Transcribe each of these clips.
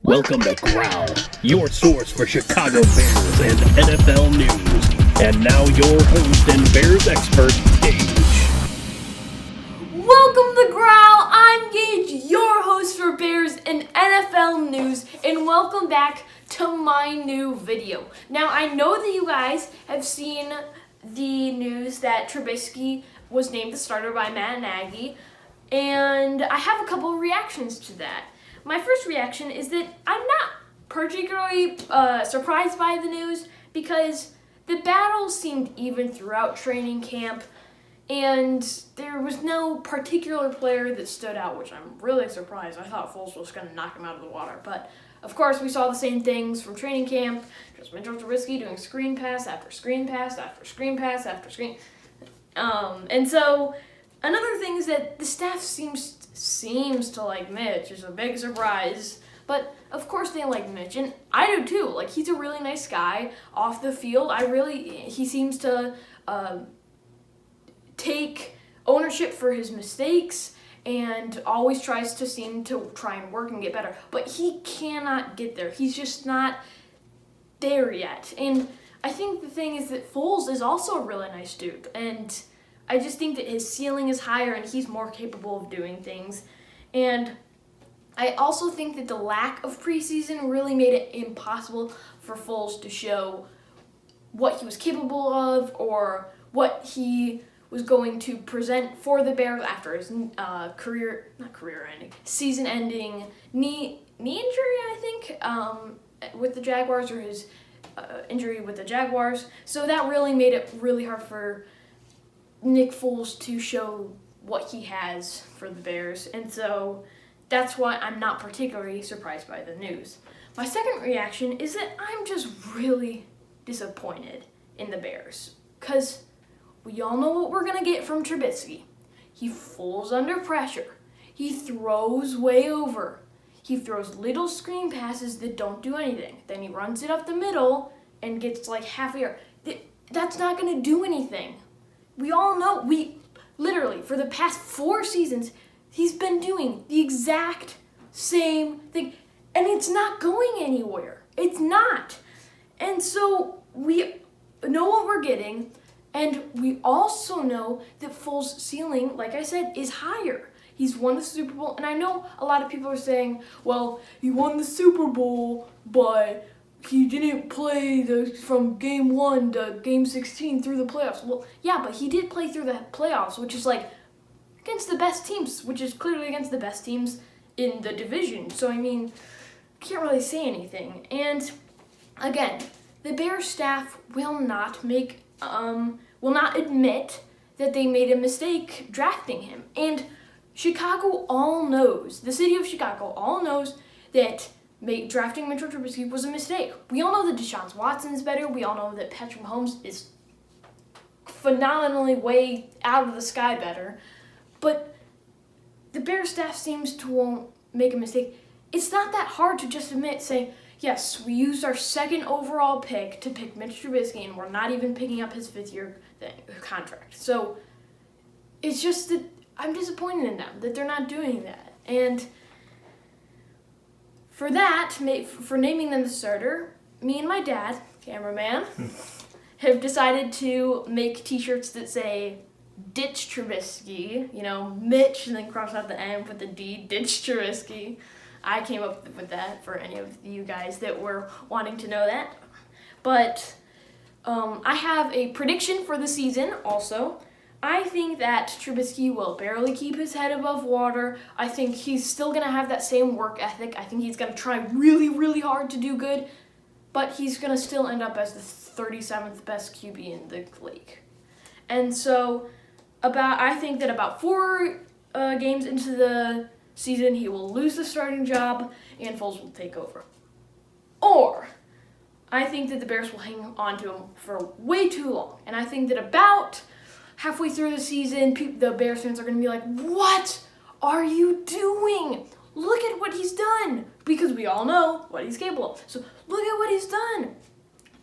Welcome to Growl, your source for Chicago Bears and NFL news. And now your host and Bears expert, Gage. Welcome to Growl. I'm Gage, your host for Bears and NFL news, and welcome back to my new video. Now, I know that you guys have seen the news that Trubisky was named the starter by Matt Nagy, and I have a couple of reactions to that. My first reaction is that I'm not particularly surprised by the news because the battle seemed even throughout training camp, and there was no particular player that stood out, which I'm really surprised. I thought Foles was going to knock him out of the water, but of course we saw the same things from training camp. Just Trubisky doing screen pass after screen pass after screen pass after screen. And so another thing is that the staff seems to like Mitch. Is a big surprise. But of course they like Mitch, and I do too. Like, he's a really nice guy off the field. He seems to take ownership for his mistakes and always tries to seem to try and work and get better. But he cannot get there. He's just not there yet. And I think the thing is that Foles is also a really nice dude, and I just think that his ceiling is higher and he's more capable of doing things. And I also think that the lack of preseason really made it impossible for Foles to show what he was capable of or what he was going to present for the Bears after his season-ending knee injury, I think, with the Jaguars, or his injury with the Jaguars. So that really made it really hard for Nick Foles to show what he has for the Bears, and so that's why I'm not particularly surprised by the news. My second reaction is that I'm just really disappointed in the Bears, because we all know what we're going to get from Trubisky. He falls under pressure. He throws way over. He throws little screen passes that don't do anything. Then he runs it up the middle and gets like half a yard. That's not going to do anything. We all know, literally, for the past 4 seasons, he's been doing the exact same thing, and it's not going anywhere. It's not. And so we know what we're getting, and we also know that Foles' ceiling, like I said, is higher. He's won the Super Bowl, and I know a lot of people are saying, well, he won the Super Bowl, but he didn't play from game 1 to game 16 through the playoffs. Well, yeah, but he did play through the playoffs, which is like against the best teams, which is clearly against the best teams in the division. So, I mean, can't really say anything. And again, the Bears staff will not admit that they made a mistake drafting him. And Chicago all knows, the city of Chicago all knows that drafting Mitchell Trubisky was a mistake. We all know that Deshaun Watson is better. We all know that Patrick Mahomes is phenomenally way out of the sky better. But the Bears staff seems to won't make a mistake. It's not that hard to just admit, say, yes, we used our second overall pick to pick Mitch Trubisky, and we're not even picking up his 5th-year contract. So it's just that I'm disappointed in them, that they're not doing that. And for that, for naming them the starter, me and my dad, cameraman, have decided to make t-shirts that say, Ditch Trubisky, Mitch, and then cross out the N with the D, Ditch Trubisky. I came up with that for any of you guys that were wanting to know that. But I have a prediction for the season also. I think that Trubisky will barely keep his head above water. I think he's still going to have that same work ethic. I think he's going to try really, really hard to do good, but he's going to still end up as the 37th best QB in the league. And so I think that about 4 games into the season, he will lose the starting job and Foles will take over. Or I think that the Bears will hang on to him for way too long. And I think that about halfway through the season, the Bears fans are going to be like, what are you doing? Look at what he's done. Because we all know what he's capable of. So look at what he's done.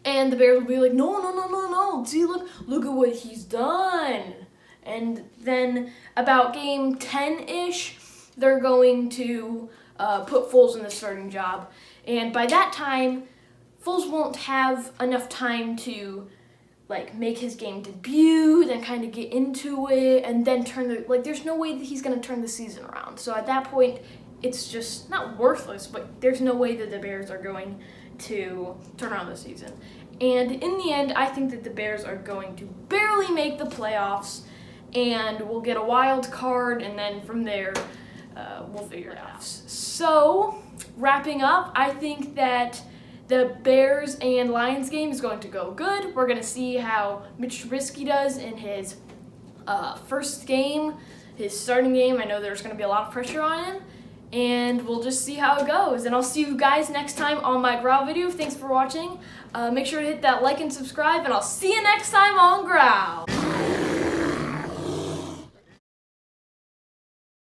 And the Bears will be like, no. See, look at what he's done. And then about game 10-ish, they're going to put Foles in the starting job. And by that time, Foles won't have enough time to make his game debut, then kind of get into it, and then there's no way that he's going to turn the season around. So at that point, it's just not worthless, but there's no way that the Bears are going to turn around the season. And in the end, I think that the Bears are going to barely make the playoffs, and we'll get a wild card, and then from there, we'll figure it out. So, wrapping up, I think that the Bears and Lions game is going to go good. We're going to see how Mitch Trubisky does in his first game, his starting game. I know there's going to be a lot of pressure on him, and we'll just see how it goes. And I'll see you guys next time on my Growl video. Thanks for watching. Make sure to hit that like and subscribe, and I'll see you next time on Growl.